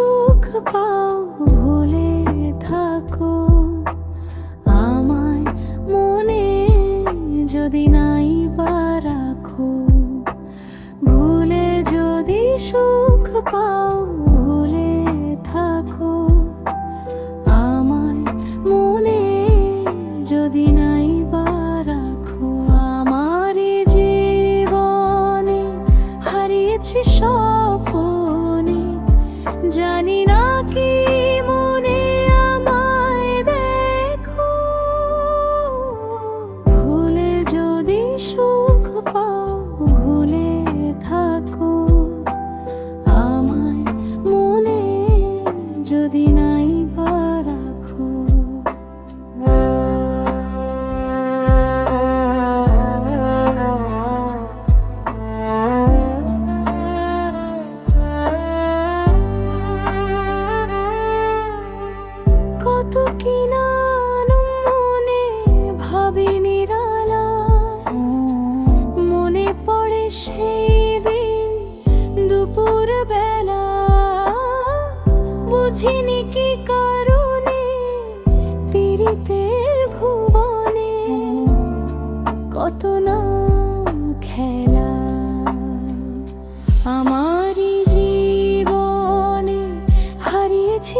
সুখ পাও ভুলে থাকো আমায় মনে যদি নাই বা রাখো। ভুলে যদি সুখ পাও ভুলে থাকো আমায় মনে যদি নাই বা রাখো। আমার জীবনে হারিয়েছি স্বপ্নে, জানি না কি মনে আমায় দেখো। ভুলে যদি সুখ পাও ভুলে থাকো আমায় মনে যদি নাই বা রাখো। কত কি না মনে ভাবি নিরালায়, মনে পড়ে সেই দিন দুপুর বেলা। বুঝিনি কি কারণে পীড়িতের ভুবনে কত না খেলা। আমারই জীবনে হারিয়েছি